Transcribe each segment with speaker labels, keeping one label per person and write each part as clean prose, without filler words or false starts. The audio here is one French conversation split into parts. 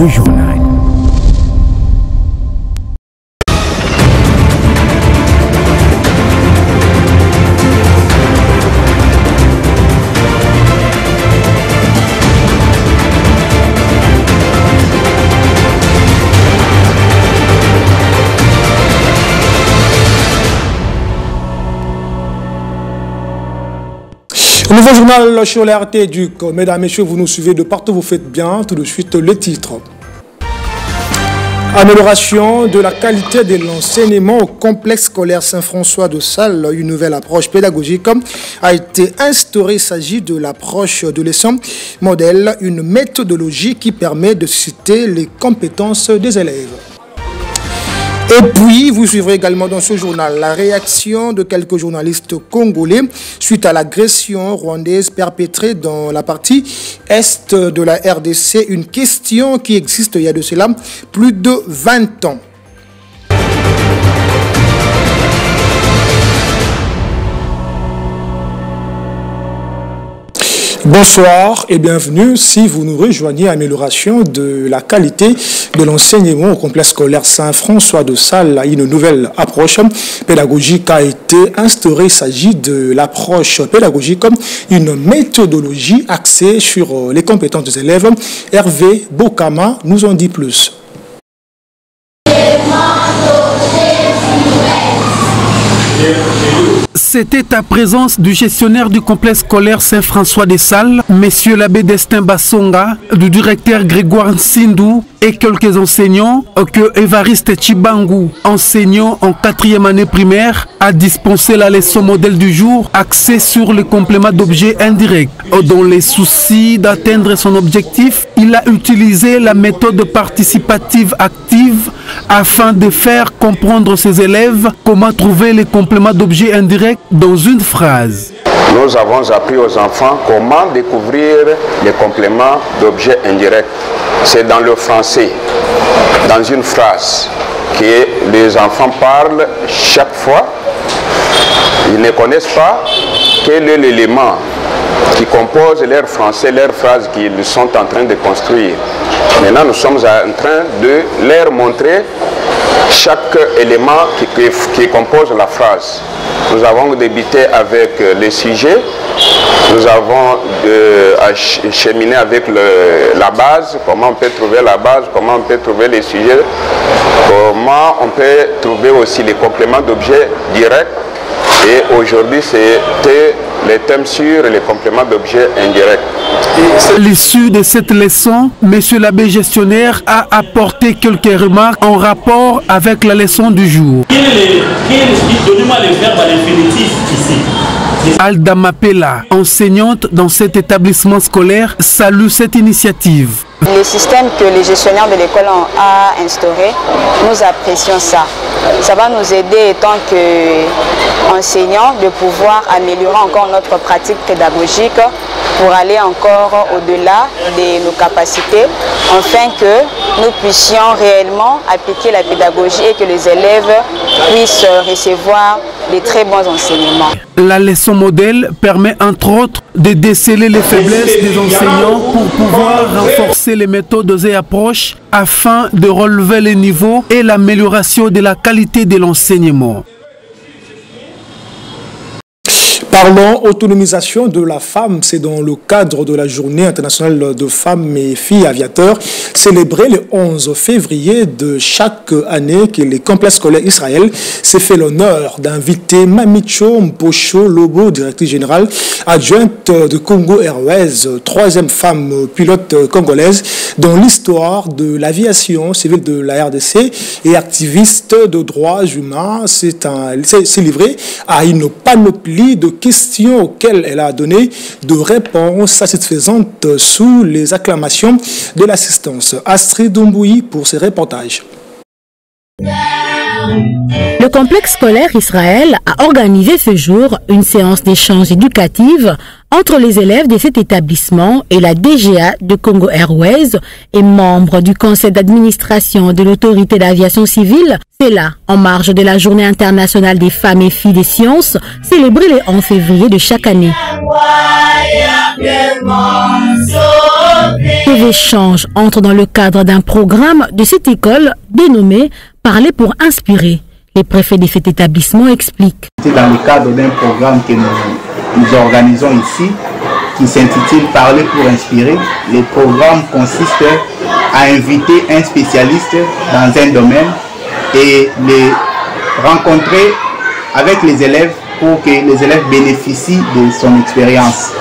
Speaker 1: le journal.
Speaker 2: Nouveau journal sur la RT Duc. Mesdames, Messieurs, vous nous suivez de partout, vous faites bien. Tout de suite, le titre. Amélioration de la qualité de l'enseignement au complexe scolaire Saint-François de Sales. Une nouvelle approche pédagogique a été instaurée. Il s'agit de l'approche de leçon modèle, une méthodologie qui permet de susciter les compétences des élèves. Et puis, vous suivrez également dans ce journal la réaction de quelques journalistes congolais suite à l'agression rwandaise perpétrée dans la partie est de la RDC. Une question qui existe il y a de cela plus de 20 ans. Bonsoir et bienvenue si vous nous rejoignez à Amélioration de la qualité de l'enseignement au complexe scolaire Saint-François de Sales. Une nouvelle approche pédagogique a été instaurée. Il s'agit de l'approche pédagogique, une méthodologie axée sur les compétences des élèves. Hervé Bokama nous en dit plus.
Speaker 3: C'était à présence du gestionnaire du complexe scolaire Saint-François de Sales, Monsieur l'abbé Destin Bassonga, du directeur Grégoire Nsindou et quelques enseignants que Évariste Chibangu, enseignant en 4e année primaire, a dispensé la leçon modèle du jour axée sur le complément d'objets indirects. Dans les soucis d'atteindre son objectif, il a utilisé la méthode participative active afin de faire comprendre ses élèves comment trouver les compléments d'objets indirects dans une phrase.
Speaker 4: Nous avons appris aux enfants comment découvrir les compléments d'objets indirects. C'est dans le français, dans une phrase, que les enfants parlent chaque fois. Ils ne connaissent pas quel est l'élément qui compose leur français, leur phrase qu'ils sont en train de construire. Maintenant, nous sommes en train de leur montrer chaque élément qui compose la phrase. Nous avons débuté avec les sujets, nous avons cheminé avec la base, comment on peut trouver la base, comment on peut trouver les sujets, comment on peut trouver aussi les compléments d'objets directs. Et aujourd'hui, c'était les thèmes sur les compléments d'objets indirects.
Speaker 3: À l'issue de cette leçon, Monsieur l'abbé gestionnaire a apporté quelques remarques en rapport avec la leçon du jour.
Speaker 5: Donnez-moi les verbes à l'infinitif ici.
Speaker 3: Alda Mapela, enseignante dans cet établissement scolaire, salue cette initiative.
Speaker 6: Le système que les gestionnaires de l'école ont instauré, nous apprécions ça. Ça va nous aider, étant qu'enseignants, de pouvoir améliorer encore notre pratique pédagogique pour aller encore au-delà de nos capacités, afin que nous puissions réellement appliquer la pédagogie et que les élèves puissent recevoir de très bons enseignements.
Speaker 3: La leçon modèle permet entre autres de déceler les faiblesses des enseignants pour pouvoir renforcer les méthodes et approches afin de relever les niveaux et l'amélioration de la qualité de l'enseignement.
Speaker 2: Parlons autonomisation de la femme. C'est dans le cadre de la Journée internationale de femmes et filles aviateurs, célébrée le 11 février de chaque année, que les complexes scolaires Israël s'est fait l'honneur d'inviter Mamicho Mpocho Lobo, directrice générale adjointe de Congo Airways, troisième femme pilote congolaise dans l'histoire de l'aviation civile de la RDC et activiste de droits humains. C'est livré à une panoplie de questions auxquelles elle a donné de réponses satisfaisantes sous les acclamations de l'assistance. Astrid Doumbouyi pour ses reportages.
Speaker 7: Le complexe scolaire Israël a organisé ce jour une séance d'échange éducative entre les élèves de cet établissement et la DGA de Congo Airways et membres du conseil d'administration de l'autorité d'aviation civile. C'est là, en marge de la Journée internationale des femmes et filles des sciences, célébrée le 11 février de chaque année. Ces échanges entrent dans le cadre d'un programme de cette école dénommé « Parler pour inspirer ». Les préfets de cet établissement expliquent.
Speaker 1: C'est dans le cadre d'un programme que nous organisons ici, qui s'intitule « Parler pour inspirer ». Le programme consiste à inviter un spécialiste dans un domaine et les rencontrer avec les élèves pour que les élèves bénéficient de son expérience.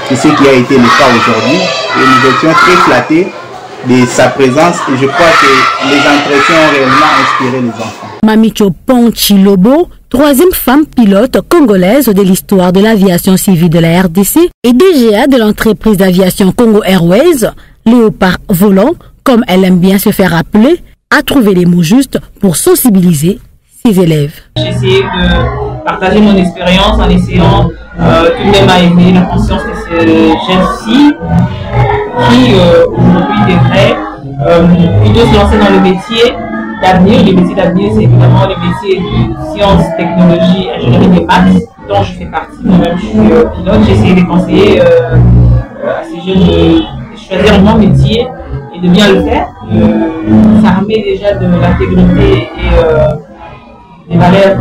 Speaker 1: C'est ce qui a été le cas aujourd'hui et nous étions très flattés de sa présence et je crois que les entretiens ont réellement inspiré les enfants.
Speaker 7: Mamicho Ponchilobo, troisième femme pilote congolaise de l'histoire de l'aviation civile de la RDC et DGA de l'entreprise d'aviation Congo Airways, Léopard Volant, comme elle aime bien se faire appeler, a trouvé les mots justes pour sensibiliser ses élèves.
Speaker 8: J'ai essayé de partager mon expérience en essayant tout de même à éveiller la conscience de ces jeunes filles qui aujourd'hui devraient plutôt se lancer dans le métier d'avenir. Les métiers d'avenir, c'est évidemment les métiers de sciences, technologie, ingénierie des maths, dont je fais partie. Moi-même, je suis pilote. J'ai essayé de conseiller à ces jeunes de choisir un bon métier et de bien le faire, s'armer déjà de l'intégrité et des valeurs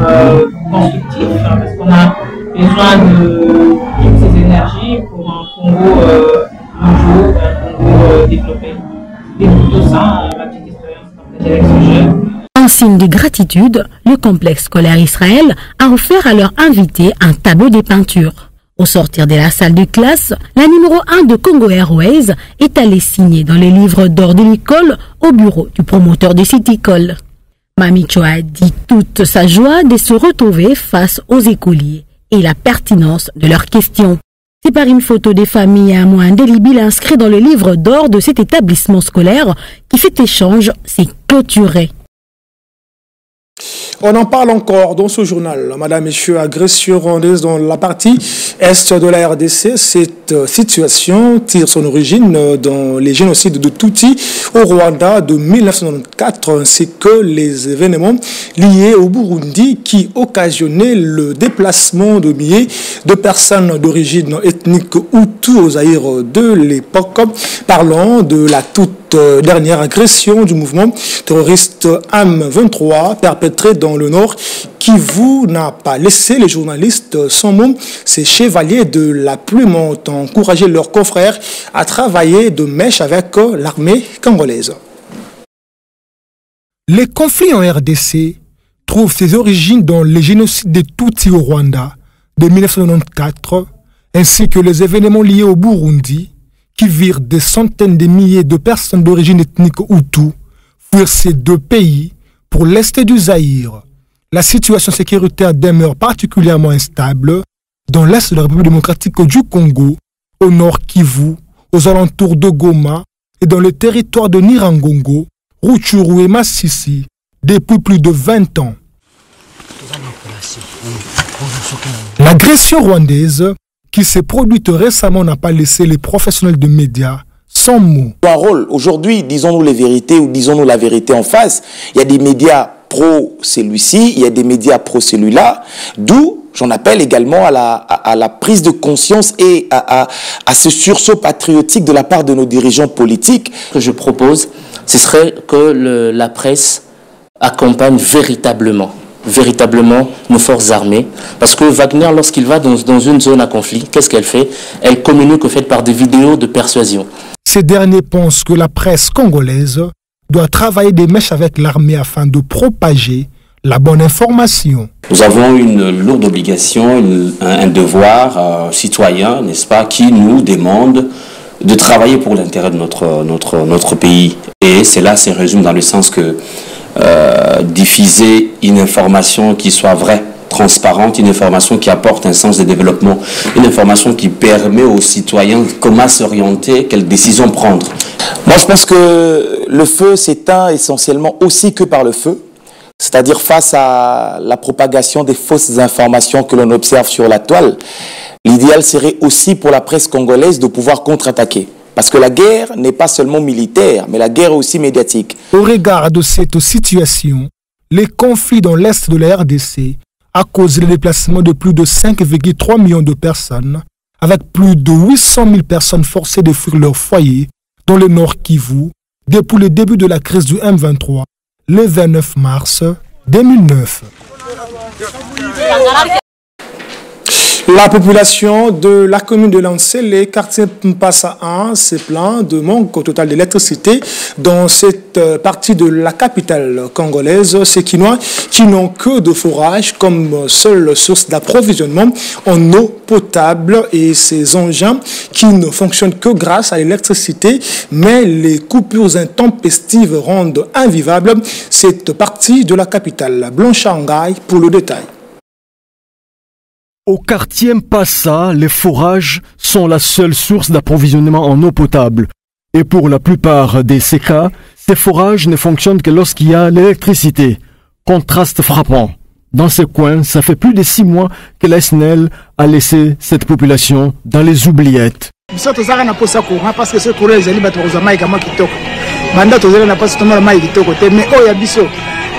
Speaker 8: constructives, parce qu'on a besoin de toutes ces énergies pour un Congo nouveau, un Congo développé. Et plutôt ça, ma petite expérience partagée avec ce jeune.
Speaker 7: En signe de gratitude, le complexe scolaire Israël a offert à leurs invités un tableau de peinture. Au sortir de la salle de classe, la numéro 1 de Congo Airways est allée signer dans les livres d'or de l'école au bureau du promoteur de cette école. Mamicho a dit toute sa joie de se retrouver face aux écoliers et la pertinence de leurs questions. C'est par une photo des familles et un mot indélébile inscrit dans le livre d'or de cet établissement scolaire que cet échange s'est clôturé.
Speaker 2: On en parle encore dans ce journal. Madame, Messieurs, agression rwandaise dans la partie est de la RDC. Cette situation tire son origine dans les génocides de Tutsi au Rwanda de 1994 ainsi que les événements liés au Burundi qui occasionnaient le déplacement de milliers de personnes d'origine ethnique Hutu au Zaïre de l'époque. Parlant de la toute dernière agression du mouvement terroriste AM23 perpétrée dans le Nord, Kivu n'a pas laissé les journalistes sans mots. Ces chevaliers de la plume ont encouragé leurs confrères à travailler de mèche avec l'armée congolaise.
Speaker 9: Les conflits en RDC trouvent ses origines dans les génocides des Tutsis au Rwanda de 1994, ainsi que les événements liés au Burundi, qui virent des centaines de milliers de personnes d'origine ethnique Hutu fuir ces deux pays pour l'est du Zaïre. La situation sécuritaire demeure particulièrement instable dans l'est de la République démocratique du Congo, au nord Kivu, aux alentours de Goma et dans le territoire de Nirangongo, Rutshuru et Masisi depuis plus de 20 ans. L'agression rwandaise qui s'est produite récemment n'a pas laissé les professionnels de médias sans mots.
Speaker 10: Un rôle, aujourd'hui, disons-nous les vérités ou disons-nous la vérité en face. Il y a des médias pro celui-ci, il y a des médias pro celui-là, d'où j'en appelle également à la prise de conscience et à ce sursaut patriotique de la part de nos dirigeants politiques.
Speaker 11: Ce que je propose, ce serait que la presse accompagne véritablement nos forces armées. Parce que Wagner, lorsqu'il va dans une zone à conflit, qu'est-ce qu'elle fait? Elle communique au fait par des vidéos de persuasion.
Speaker 9: Ces derniers pensent que la presse congolaise doit travailler des mèches avec l'armée afin de propager la bonne information.
Speaker 12: Nous avons une lourde obligation, un devoir citoyen, n'est-ce pas, qui nous demande de travailler pour l'intérêt de notre pays. Et cela se résume dans le sens que diffuser une information qui soit vraie, transparente, une information qui apporte un sens de développement, une information qui permet aux citoyens comment s'orienter, quelles décisions prendre.
Speaker 10: Moi, je pense que le feu s'éteint essentiellement aussi que par le feu, c'est-à-dire face à la propagation des fausses informations que l'on observe sur la toile. L'idéal serait aussi pour la presse congolaise de pouvoir contre-attaquer. Parce que la guerre n'est pas seulement militaire, mais la guerre est aussi médiatique.
Speaker 9: Au regard de cette situation, les conflits dans l'est de la RDC a causé le déplacement de plus de 5,3 millions de personnes, avec plus de 800 000 personnes forcées de fuir leur foyer dans le Nord Kivu depuis le début de la crise du M23, le 29 mars 2009.
Speaker 2: La population de la commune de Lancélé, quartier Mpassa 1, se plaint de manque au total d'électricité dans cette partie de la capitale congolaise. Ces Quinois qui n'ont que de forage comme seule source d'approvisionnement en eau potable et ces engins qui ne fonctionnent que grâce à l'électricité, mais les coupures intempestives rendent invivable cette partie de la capitale. Blanchangaï pour le détail.
Speaker 13: Au quartier Mpassa, les forages sont la seule source d'approvisionnement en eau potable. Et pour la plupart des cas, ces forages ne fonctionnent que lorsqu'il y a l'électricité. Contraste frappant. Dans ce coin, ça fait plus de 6 mois que la SNEL a laissé cette population dans les oubliettes.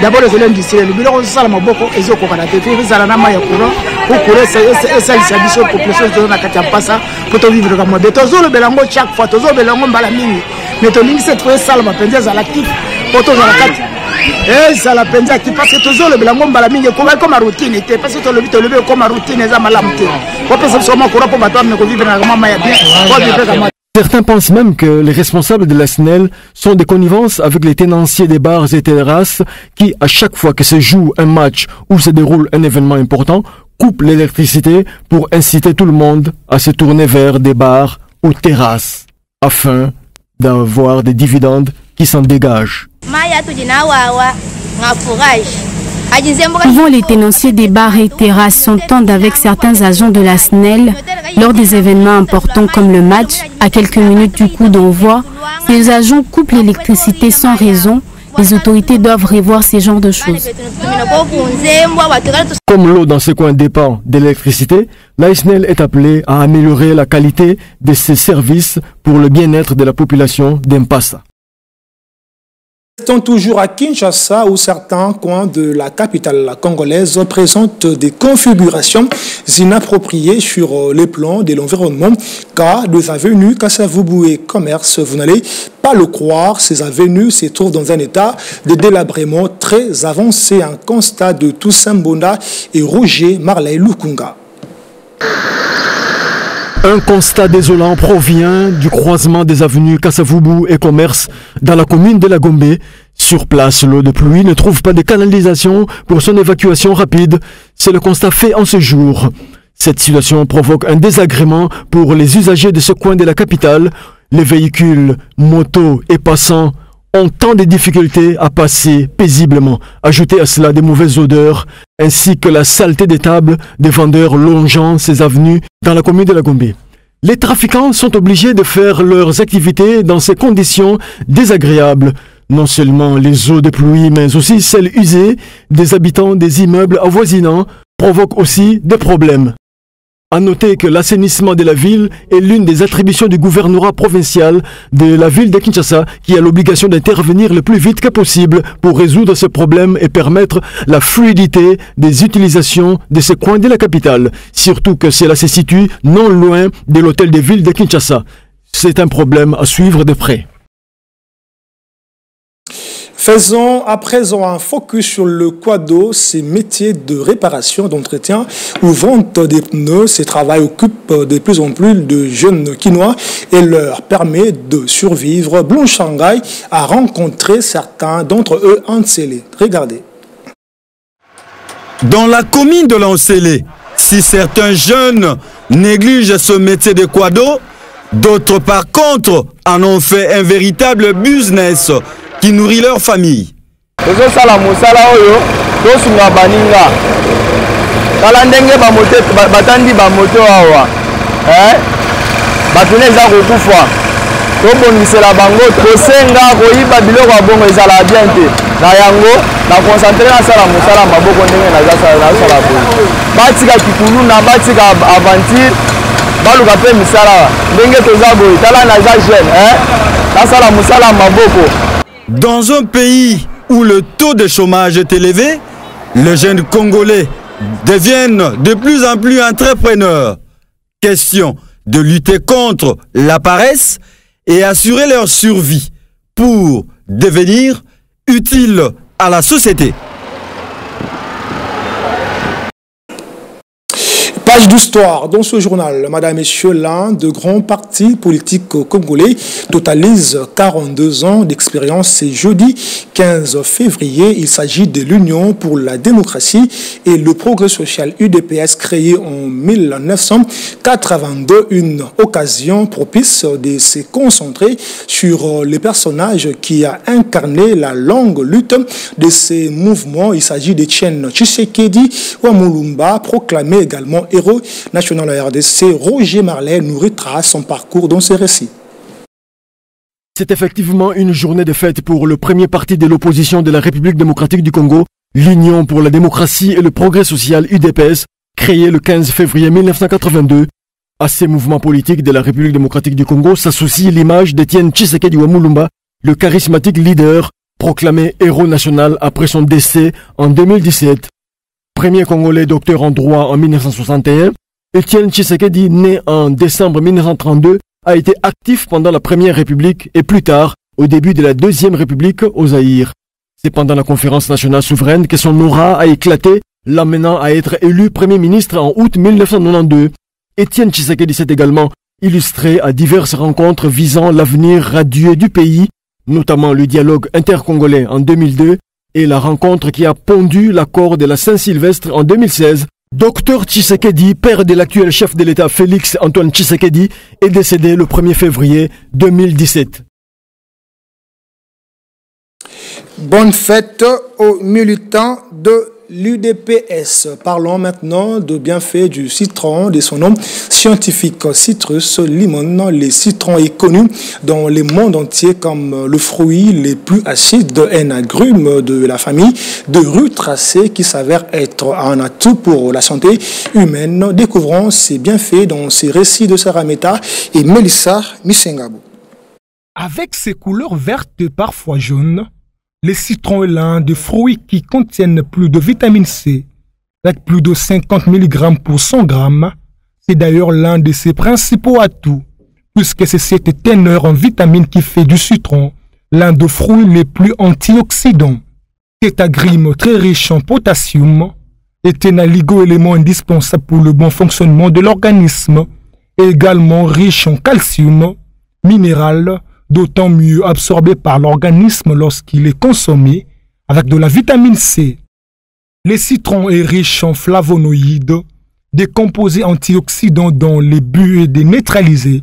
Speaker 14: D'abord, les industriels, les bureaux de Salamaboko, et Zokokana, les Alanama Yakura, pour courir, c'est population de la Katiapassa, pour vivre comme moi. De Tozo le Belango, chaque fois, Tozo Belango Balamini, mais Tony, cette fois, Salama, Pendia à l'actif, pour Tozo la Kati. Et ça la Pendia qui passe Tozo le Belango Balamini, comme ma routine était, parce que tu le levé comme ma routine, et Zamalamte. Pour que ça soit mon courant pour battre, mais qu'on vive dans la Mama bien, pour vivre comme moi.
Speaker 13: Certains pensent même que les responsables de la SNEL sont des connivences avec les tenanciers des bars et terrasses qui, à chaque fois que se joue un match ou se déroule un événement important, coupent l'électricité pour inciter tout le monde à se tourner vers des bars ou terrasses afin d'avoir des dividendes qui s'en dégagent.
Speaker 15: Souvent, les tenanciers des bars et terrasses s'entendent avec certains agents de la SNEL lors des événements importants comme le match. À quelques minutes du coup d'envoi, ces agents coupent l'électricité sans raison. Les autorités doivent revoir ces genres de choses.
Speaker 13: Comme l'eau dans ce coin dépend de l'électricité, la SNEL est appelée à améliorer la qualité de ses services pour le bien-être de la population d'Mpassa.
Speaker 2: Restons toujours à Kinshasa où certains coins de la capitale congolaise présentent des configurations inappropriées sur les plans de l'environnement car des avenues Kassavubu et Commerce, vous n'allez pas le croire, ces avenues se trouvent dans un état de délabrement très avancé, un constat de Toussaint Bonda et Roger Marley Lukunga.
Speaker 13: Un constat désolant provient du croisement des avenues Kassavubu et Commerce dans la commune de la Gombe. Sur place, l'eau de pluie ne trouve pas de canalisation pour son évacuation rapide. C'est le constat fait en ce jour. Cette situation provoque un désagrément pour les usagers de ce coin de la capitale. Les véhicules, motos et passants ont tant de difficultés à passer paisiblement. Ajoutez à cela des mauvaises odeurs, ainsi que la saleté des tables des vendeurs longeant ces avenues dans la commune de la Gombe. Les trafiquants sont obligés de faire leurs activités dans ces conditions désagréables. Non seulement les eaux de pluie, mais aussi celles usées des habitants des immeubles avoisinants provoquent aussi des problèmes. À noter que l'assainissement de la ville est l'une des attributions du gouvernorat provincial de la ville de Kinshasa qui a l'obligation d'intervenir le plus vite que possible pour résoudre ce problème et permettre la fluidité des utilisations de ce coin de la capitale. Surtout que cela se situe non loin de l'hôtel de ville de Kinshasa. C'est un problème à suivre de près.
Speaker 2: Faisons à présent un focus sur le quado, ces métiers de réparation, d'entretien ou vente des pneus. Ces travaux occupent de plus en plus de jeunes Quinois et leur permet de survivre. Blanchangaï a rencontré certains d'entre eux en Lancélé. Regardez.
Speaker 16: Dans la commune de Lancélé, si certains jeunes négligent ce métier de quado, d'autres par contre en ont fait un véritable business qui nourrit leur famille. Dans un pays où le taux de chômage est élevé, les jeunes Congolais deviennent de plus en plus entrepreneurs. Question de lutter contre la paresse et assurer leur survie pour devenir utiles à la société.
Speaker 2: Page d'histoire dans ce journal, madame et messieurs, l'un de grands partis politiques congolais totalise 42 ans d'expérience. C'est jeudi 15 février. Il s'agit de l'Union pour la démocratie et le progrès social UDPS, créé en 1982. Une occasion propice de se concentrer sur les personnages qui ont incarné la longue lutte de ces mouvements. Il s'agit d'Etienne Tshisekedi Wamulumba, proclamé également héros national de la RDC. Roger Marley nous retrace son parcours dans ses récits.
Speaker 13: C'est effectivement une journée de fête pour le premier parti de l'opposition de la République démocratique du Congo, l'Union pour la démocratie et le progrès social UDPS, créé le 15 février 1982. À ces mouvements politiques de la République démocratique du Congo s'associe l'image d'Etienne Tshisekedi Wamulumba, le charismatique leader, proclamé héros national après son décès en 2017. Premier Congolais docteur en droit en 1961, Etienne Tshisekedi, né en décembre 1932, a été actif pendant la Première République et plus tard, au début de la Deuxième République au Zaïre. C'est pendant la conférence nationale souveraine que son aura a éclaté, l'amenant à être élu Premier ministre en août 1992. Etienne Tshisekedi s'est également illustré à diverses rencontres visant l'avenir radieux du pays, notamment le dialogue intercongolais en 2002, et la rencontre qui a pondu l'accord de la Saint-Sylvestre en 2016. Dr Tshisekedi, père de l'actuel chef de l'État Félix Antoine Tshisekedi, est décédé le 1er février 2017.
Speaker 2: Bonne fête aux militants de l'UDPS. Parlons maintenant de bienfaits du citron, de son nom scientifique Citrus limon. Le citron est connu dans le monde entier comme le fruit le plus acide, un agrume de la famille de rutacées qui s'avère être un atout pour la santé humaine. Découvrons ces bienfaits dans ces récits de Sarah Meta et Melissa Misengabo.
Speaker 9: Avec ses couleurs vertes et parfois jaunes, le citron est l'un des fruits qui contiennent plus de vitamine C, avec plus de 50 mg pour 100 g. C'est d'ailleurs l'un de ses principaux atouts, puisque c'est cette teneur en vitamines qui fait du citron l'un des fruits les plus antioxydants. Cet agrume très riche en potassium est un oligo-élément indispensable pour le bon fonctionnement de l'organisme, et également riche en calcium, minéral, d'autant mieux absorbé par l'organisme lorsqu'il est consommé avec de la vitamine C. Le citron est riche en flavonoïdes, des composés antioxydants dont le but est de neutraliser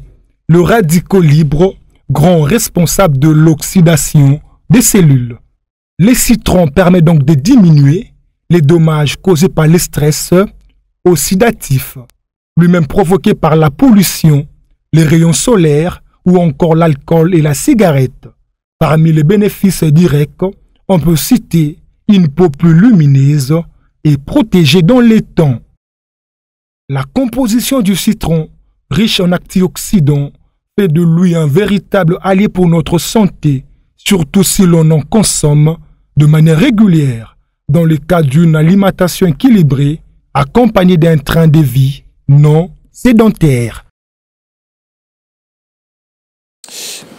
Speaker 9: le radicaux libre, grand responsable de l'oxydation des cellules. Le citron permet donc de diminuer les dommages causés par le stress oxydatif, lui-même provoqué par la pollution, les rayons solaires, ou encore l'alcool et la cigarette. Parmi les bénéfices directs, on peut citer une peau plus lumineuse et protégée dans les temps. La composition du citron, riche en antioxydants, fait de lui un véritable allié pour notre santé, surtout si l'on en consomme de manière régulière, dans le cas d'une alimentation équilibrée, accompagnée d'un train de vie non sédentaire.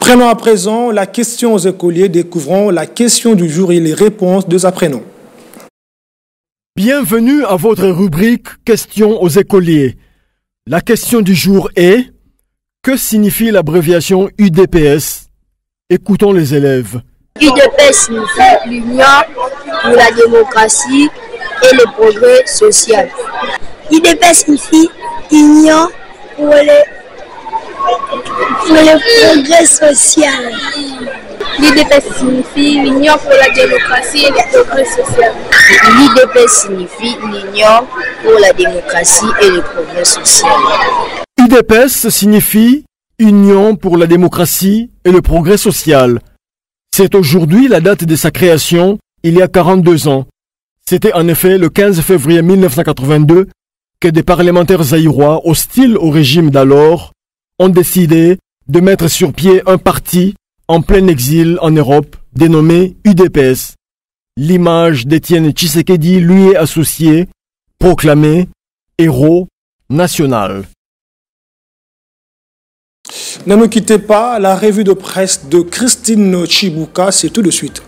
Speaker 2: Prenons à présent la question aux écoliers. Découvrons la question du jour et les réponses de apprenants.
Speaker 13: Bienvenue à votre rubrique Questions aux écoliers. La question du jour est: que signifie l'abréviation UDPS? Écoutons les élèves.
Speaker 17: UDPS signifie l'Union pour la démocratie et le progrès social. UDPS signifie Union pour le progrès social. L'UDPS signifie l'Union pour la démocratie et le progrès social. L'UDPS signifie l'Union pour la démocratie et le progrès social.
Speaker 13: UDPS signifie Union pour la démocratie et le progrès social. C'est aujourd'hui la date de sa création, il y a 42 ans. C'était en effet le 15 février 1982 que des parlementaires zaïrois hostiles au régime d'alors ont décidé de mettre sur pied un parti en plein exil en Europe dénommé UDPS. L'image d'Etienne Tshisekedi lui est associée, proclamé héros national.
Speaker 2: Ne nous quittez pas, la revue de presse de Christine Chibuka, c'est tout de suite.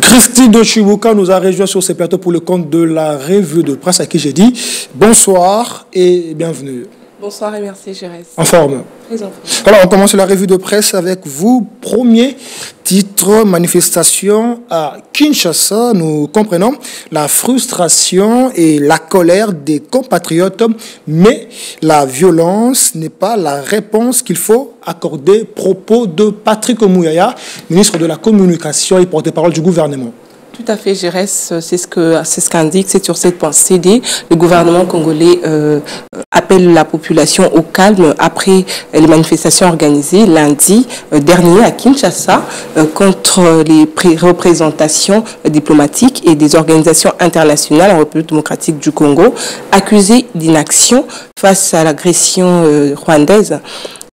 Speaker 2: Christine Chibuka nous a rejoint sur ce plateau pour le compte de la revue de presse à qui j'ai dit bonsoir et bienvenue.
Speaker 18: Bonsoir et merci Gérès.
Speaker 2: En forme.
Speaker 18: Très en forme.
Speaker 2: Alors on commence la revue de presse avec vous. Premier titre, manifestation à Kinshasa. Nous comprenons la frustration et la colère des compatriotes, mais la violence n'est pas la réponse qu'il faut accorder. Propos de Patrick Mouyaya, ministre de la Communication et porte-parole du gouvernement.
Speaker 18: Tout à fait, Gérès, c'est ce qu'indique, c'est sur cette pensée. Le gouvernement congolais appelle la population au calme après les manifestations organisées lundi dernier à Kinshasa contre les représentations diplomatiques et des organisations internationales en République démocratique du Congo accusées d'inaction face à l'agression rwandaise.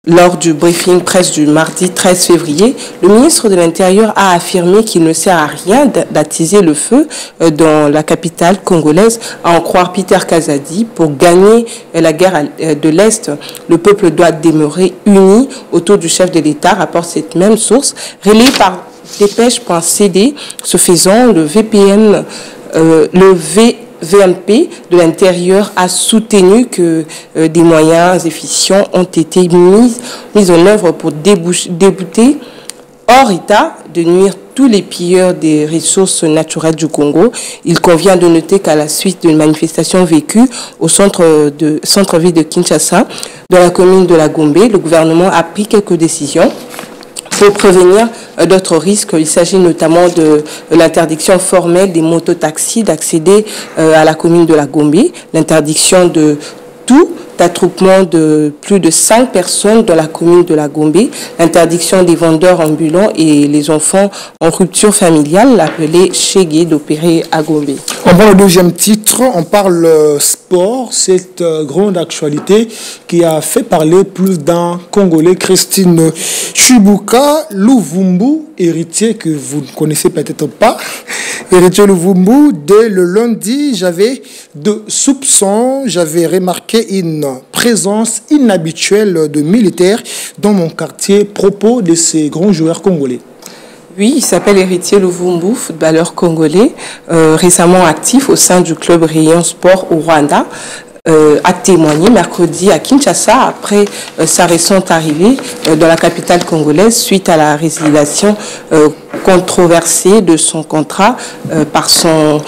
Speaker 18: Lors du briefing presse du mardi 13 février, le ministre de l'Intérieur a affirmé qu'il ne sert à rien d'attiser le feu dans la capitale congolaise, à en croire Peter Kazadi. Pour gagner la guerre de l'Est, le peuple doit demeurer uni autour du chef de l'État, rapporte cette même source, relayée par dépêche.cd. Ce faisant, le VMP de l'Intérieur a soutenu que des moyens efficients ont été mis en œuvre pour débouter hors état de nuire tous les pilleurs des ressources naturelles du Congo. Il convient de noter qu'à la suite d'une manifestation vécue au centre-ville de Kinshasa, dans la commune de la Gombe, le gouvernement a pris quelques décisions pour prévenir d'autres risques. Il s'agit notamment de l'interdiction formelle des mototaxis d'accéder à la commune de la Gombe, l'interdiction de tout attroupement de plus de 5 personnes dans la commune de la Gombe, l'interdiction des vendeurs ambulants et les enfants en rupture familiale, appelés Chégué, d'opérer à Gombe.
Speaker 2: On prend le deuxième titre, on parle sport, cette grande actualité qui a fait parler plus d'un Congolais, Christine Chibuka, Luvumbu, héritier que vous ne connaissez peut-être pas. Héritier Luvumbu, dès le lundi, j'avais de soupçons, j'avais remarqué une présence inhabituelle de militaires dans mon quartier, propos de ces grands joueurs congolais.
Speaker 18: Oui, il s'appelle Héritier Luvumbu, footballeur congolais, récemment actif au sein du club Rayon Sport au Rwanda. A témoigné mercredi à Kinshasa après sa récente arrivée dans la capitale congolaise suite à la résiliation controversée de son contrat par son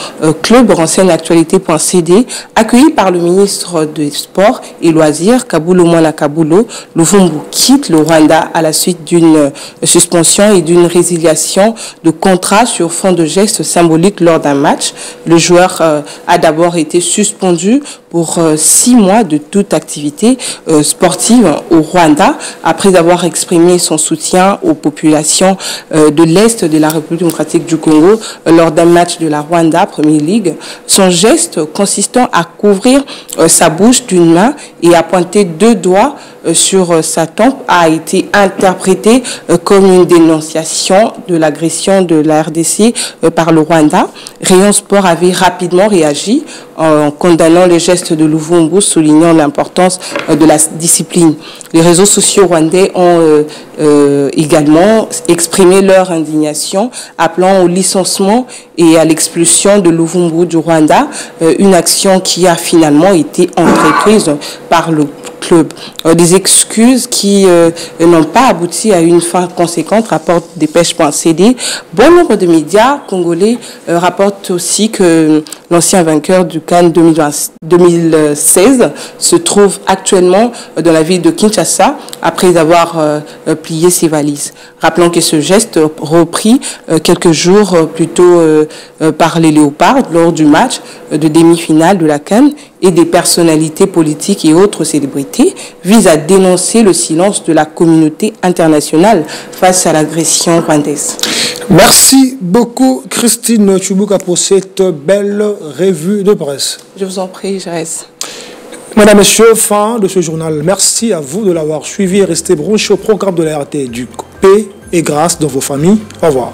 Speaker 18: club Renseigne Actualité.cd, accueilli par le ministre des Sports et Loisirs, Kabulo Mwana Kabulo. Luvumbu quitte le Rwanda à la suite d'une suspension et d'une résiliation de contrat sur fond de gestes symboliques lors d'un match. Le joueur a d'abord été suspendu pour 6 mois de toute activité sportive au Rwanda, après avoir exprimé son soutien aux populations de l'Est de la République démocratique du Congo lors d'un match de la Rwanda Premier League. Son geste consistant à couvrir sa bouche d'une main et à pointer 2 doigts sur sa tempe a été interprété comme une dénonciation de l'agression de la RDC par le Rwanda. Rayon Sport avait rapidement réagi en condamnant les gestes de Luvumbu, soulignant l'importance de la discipline. Les réseaux sociaux rwandais ont également exprimé leur indignation, appelant au licenciement et à l'expulsion de Luvumbu du Rwanda, une action qui a finalement été entreprise par le club. Des excuses qui n'ont pas abouti à une fin conséquente, rapporte Dépêche.cd. Bon nombre de médias congolais rapportent aussi que l'ancien vainqueur du CAN 2016 se trouve actuellement dans la ville de Kinshasa après avoir plié ses valises. Rappelons que ce geste repris quelques jours plus tôt par les Léopards lors du match de demi-finale de la CAN et des personnalités politiques et autres célébrités vise à dénoncer le silence de la communauté internationale face à l'agression rwandaise.
Speaker 2: Merci beaucoup Christine Tchoubuka pour cette belle revue de presse.
Speaker 18: Je vous en prie, je reste.
Speaker 2: Mesdames, Messieurs, fin de ce journal. Merci à vous de l'avoir suivi et restez branchés au programme de la RT du paix et grâce dans vos familles. Au revoir.